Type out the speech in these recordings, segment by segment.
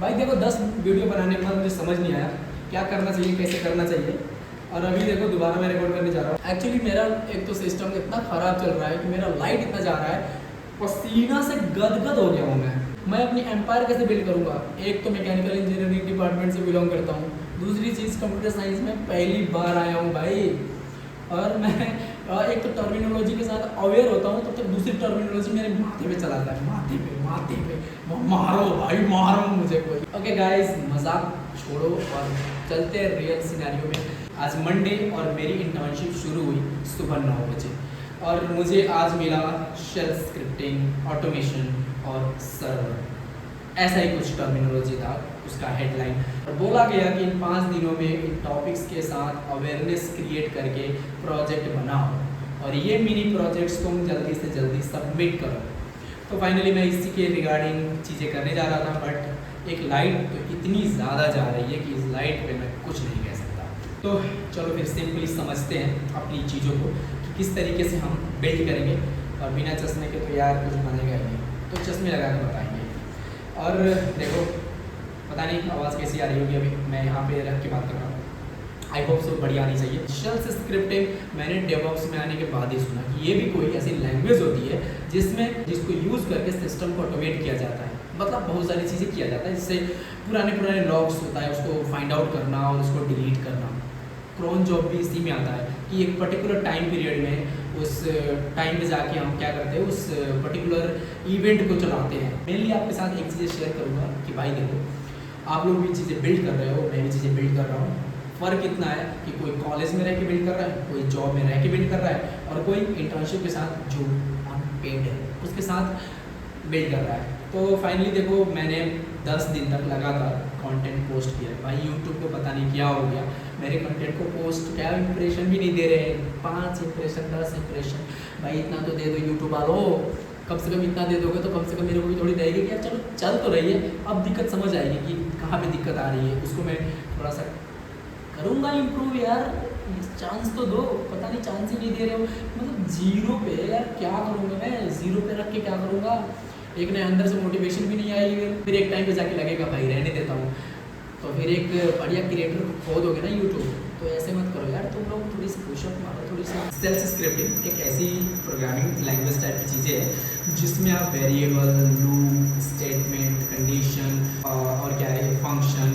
भाई देखो 10 वीडियो बनाने के बाद मुझे समझ नहीं आया क्या करना चाहिए, कैसे करना चाहिए। और अभी देखो दोबारा मैं रिकॉर्ड करने जा रहा हूँ। एक्चुअली मेरा एक तो सिस्टम इतना ख़राब चल रहा है कि मेरा लाइट इतना जा रहा है, पसीना से गदगद हो गया हूँ मैं अपनी एम्पायर कैसे बिल्ड करूँगा। एक तो मैकेनिकल इंजीनियरिंग डिपार्टमेंट से बिलोंग करता हूँ, दूसरी चीज़ कंप्यूटर साइंस में पहली बार आया हूँ भाई। और मैं एक तो टर्मिनोलॉजी के साथ अवेयर होता हूँ, तब तक दूसरी टर्मिनोलॉजी मेरे माथे पे चलाता है, माथे पे मारो भाई मारो मुझे कोई। ओके गाइस, मजाक छोड़ो और चलते हैं रियल सिनेरियो में। आज मंडे और मेरी इंटर्नशिप शुरू हुई सुबह 9 बजे और मुझे आज मिला शेल स्क्रिप्टिंग, ऑटोमेशन और सर्वर, ऐसा ही कुछ टर्मिनोलॉजी था उसका हेडलाइन। और बोला गया कि इन 5 दिनों में इन टॉपिक्स के साथ अवेयरनेस क्रिएट करके प्रोजेक्ट बनाओ और ये मिनी प्रोजेक्ट्स तुम जल्दी से जल्दी सबमिट करो। तो फाइनली मैं इसी के रिगार्डिंग चीज़ें करने जा रहा था, बट एक लाइट तो इतनी ज़्यादा जा रही है कि इस लाइट पे मैं कुछ नहीं कह सकता। तो चलो फिर सिंपली समझते हैं अपनी चीज़ों को कि किस तरीके से हम बिल्ड करेंगे। और बिना चश्मे के तो यार कुछ बनेगा ही नहीं, तो चश्मे लगा के बताएंगे। और देखो पता नहीं आवाज़ कैसी आ रही होगी, अभी मैं यहाँ पे रख के बात कर रहा हूँ, आई होप सो बढ़िया आनी चाहिए। शेल स्क्रिप्टिंग मैंने डेवऑप्स में आने के बाद ही सुना कि ये भी कोई ऐसी लैंग्वेज होती है जिसको यूज़ करके सिस्टम को ऑटोमेट किया जाता है। मतलब बहुत सारी चीज़ें किया जाता है, जिससे पुराने लॉग्स होता है उसको फाइंड आउट करना और उसको डिलीट करना। क्रॉन जॉब भी इसी में आता है कि एक पर्टिकुलर टाइम पीरियड में उस टाइम में जाके हम क्या करते हैं, उस पर्टिकुलर इवेंट को चलाते हैं। मेनली आपके साथ एक चीज़ें शेयर करूँगा कि भाई देखो आप लोग भी चीज़ें बिल्ड कर रहे हो, मैं भी चीज़ें बिल्ड कर रहा हूँ। फ़र्क इतना है कि कोई कॉलेज में रह के बिल्ड कर रहा है, कोई जॉब में रह के बिल्ड कर रहा है और कोई इंटर्नशिप के साथ जो अनपेड है उसके साथ बिल्ड कर रहा है। तो फाइनली देखो मैंने 10 दिन तक लगातार कंटेंट पोस्ट किया है। भाई यूट्यूब को पता नहीं क्या हो गया, मेरे कंटेंट को पोस्ट क्या इंप्रेशन भी नहीं दे रहे हैं। 5 इंप्रेशन 10 इंप्रेशन, भाई इतना तो दे दो यूट्यूब वालों, कम से कम इतना दे दोगे तो कम से कम मेरे को भी थोड़ी रहेगी कि यार चलो चल तो रही है। अब दिक्कत समझ आएगी कि कहाँ पे दिक्कत आ रही है, उसको मैं थोड़ा सा करूँगा इम्प्रूव। यार चांस तो दो, पता नहीं चांस ही नहीं दे रहे हो। मतलब जीरो पे यार क्या करूँगा मैं, जीरो पे रख के क्या करूँगा। एक ने अंदर से मोटिवेशन भी नहीं आएगी, फिर एक टाइम पे जाके लगेगा भाई रहने देता हूँ। तो फिर एक बढ़िया क्रिएटर को खो दोगे ना यूट्यूब, तो ऐसे मत करो यार। तुम लोग थोड़ी सी पुशअप मारो, थोड़ी सी सेल्फ स्क्रिप्टिंग एक ऐसी प्रोग्रामिंग लैंग्वेज टाइप की चीज़ें हैं जिसमें आप वेरिएबल, लूप, स्टेटमेंट, कंडीशन और क्या है फंक्शन।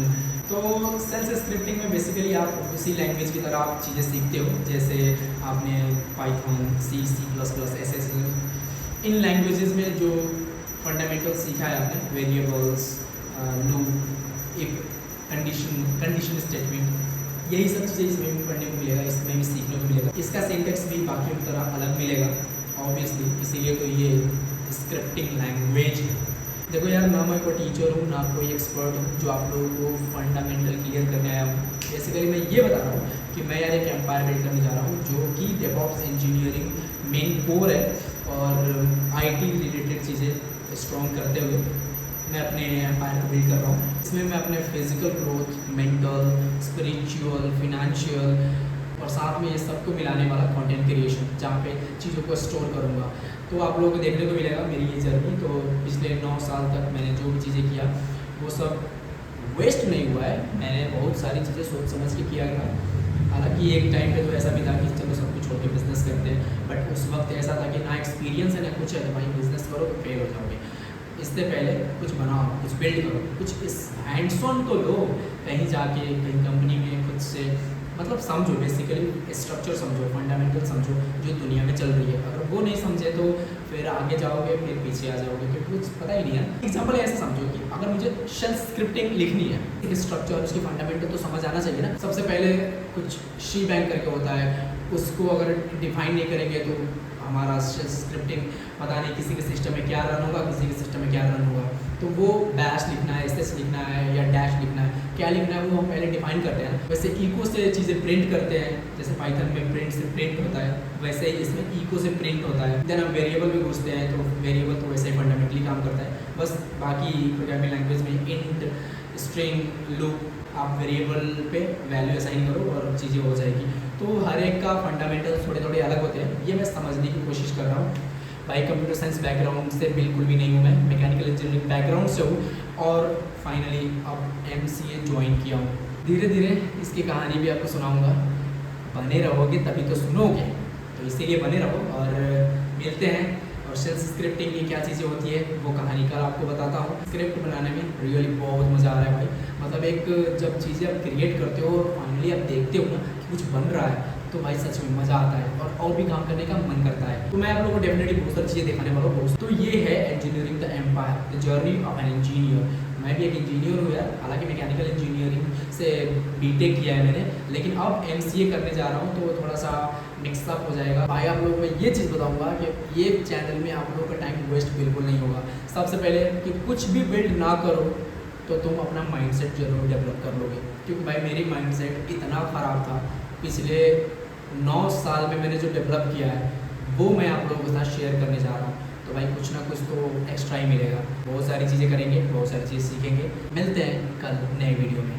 तो सेल्फ स्क्रिप्टिंग में बेसिकली आप उसी लैंग्वेज की तरह आप चीज़ें सीखते हो, जैसे आपने पाइथन, सी प्लस प्लस ऐसे इन लैंग्वेजेस में जो फंडामेंटल सीखा है आपने, वेरिएबल्स, लूप, एक कंडीशन स्टेटमेंट, यही सब चीज़ें इसमें भी पढ़ने को मिलेगा, इसमें भी सीखने को मिलेगा। इसका सिंटेक्स भी बाकियों की तरह अलग मिलेगा ऑब्वियसली, इसीलिए तो ये स्क्रिप्टिंग लैंग्वेज है। देखो यार ना मैं कोई टीचर हूँ ना कोई एक्सपर्ट हूँ जो आप लोगों को फंडामेंटल क्लियर करने आया हूँ। बेसिकली मैं ये बता रहा हूँ कि मैं यार एक एम्पायर बिल्ड करने जा रहा हूँ जो कि डेवऑप्स इंजीनियरिंग मेन कोर है और IT रिलेटेड चीज़ें स्ट्रॉन्ग करते हुए मैं अपने एम्पायर को बिल्ड कर रहा हूँ। इसमें मैं अपने physical growth, mental, spiritual, financial और साथ में ये सबको मिलाने वाला कंटेंट क्रिएशन, जहाँ पे चीज़ों को स्टोर करूँगा। तो आप लोगों को देखने को मिलेगा मेरी ये जर्नी। तो पिछले 9 साल तक मैंने जो भी चीज़ें किया वो सब वेस्ट नहीं हुआ है। मैंने बहुत सारी चीज़ें सोच समझ के किया था। हालांकि एक टाइम पे तो ऐसा भी था कि चलो सब कुछ छोड़ के बिज़नेस करते हैं, बट उस वक्त ऐसा था कि ना एक्सपीरियंस है ना कुछ है, तो भाई बिज़नेस करो तो फेल हो जाओगे। इससे पहले कुछ बनाओ, कुछ बिल्ड करो, कुछ इस हैंड्स ऑन तो लो, कहीं जाके कहीं कंपनी में खुद से मतलब समझो, बेसिकली स्ट्रक्चर समझो, फंडामेंटल समझो जो दुनिया में चल रही है। अगर वो नहीं समझे तो फिर आगे जाओगे, फिर पीछे आ जाओगे, क्योंकि कुछ पता ही नहीं है। एग्जाम्पल ऐसे समझो कि अगर मुझे शेल स्क्रिप्टिंग लिखनी है, एक स्ट्रक्चर उसकी फंडामेंटल तो समझ आना चाहिए ना। सबसे पहले कुछ शी बैंक करके होता है, उसको अगर डिफाइन नहीं करेंगे तो हमारा शेल स्क्रिप्टिंग पता नहीं किसी के सिस्टम में क्या रन होगा, किसी के सिस्टम में क्या रन होगा। तो वो बैश लिखना है, SS लिखना है या डैश लिखना है, क्या लिखना है वो हम पहले डिफाइन करते हैं। वैसे इको से चीज़ें प्रिंट करते हैं, जैसे पाइथन में प्रिंट से प्रिंट होता है, वैसे ही इसमें इको से प्रिंट होता है। देन हम वेरिएबल में घुसते हैं, तो वेरिएबल तो वैसे ही फंडामेंटली काम करता है। बस बाकी प्रोग्रामिंग लैंग्वेज में इंट, स्ट्रिंग, लूप, आप वेरिएबल पे वैल्यू असाइन करो और चीज़ें हो जाएगी। तो हर एक का फंडामेंटल थोड़े थोड़े अलग होते हैं, ये मैं समझने की कोशिश कर रहा हूँ। भाई कंप्यूटर साइंस बैकग्राउंड से बिल्कुल भी नहीं हूँ, मैं मैकेनिकल इंजीनियरिंग बैकग्राउंड से हूँ, और फाइनली अब MCA ज्वाइन किया हूँ। धीरे धीरे इसकी कहानी भी आपको सुनाऊँगा, बने रहोगे तभी तो सुनोगे, तो इसीलिए बने रहो और मिलते हैं। और सेल्स स्क्रिप्टिंग की क्या चीज़ें होती है वो कहानी कल आपको बताता हूँ। स्क्रिप्ट बनाने में रियली बहुत मज़ा आ रहा है भाई, मतलब एक जब चीज़ें आप क्रिएट करते हो और फाइनली आप देखते हो ना कि कुछ बन रहा है, तो भाई सच में मज़ा आता है और भी काम करने का मन करता है। तो मैं आप लोगों को डेफिनेटली बहुत सारी चीज़ें दिखाने वाला हूँ दोस्त। तो ये है engineering the empire, the journey of an engineer. मैं भी एक इंजीनियर हूँ यार, हालांकि मैकेनिकल इंजीनियरिंग से बीटेक किया है मैंने, लेकिन अब MCA करने जा रहा हूँ तो थोड़ा सा मिक्सअप हो जाएगा। भाई आप लोगों को ये चीज़ बताऊँगा कि ये चैनल में आप लोगों का टाइम वेस्ट बिल्कुल नहीं होगा। सबसे पहले कि कुछ भी बिल्ड ना करो तो तुम अपना माइंडसेट जरूर डेवलप कर लोगे, क्योंकि भाई मेरी माइंडसेट इतना ख़राब था। पिछले 9 साल में मैंने जो डेवलप किया है वो मैं आप लोगों के साथ शेयर करने जा रहा हूँ। तो भाई कुछ ना कुछ तो एक्स्ट्रा ही मिलेगा। बहुत सारी चीज़ें करेंगे, बहुत सारी चीज़ सीखेंगे। मिलते हैं कल नए वीडियो में।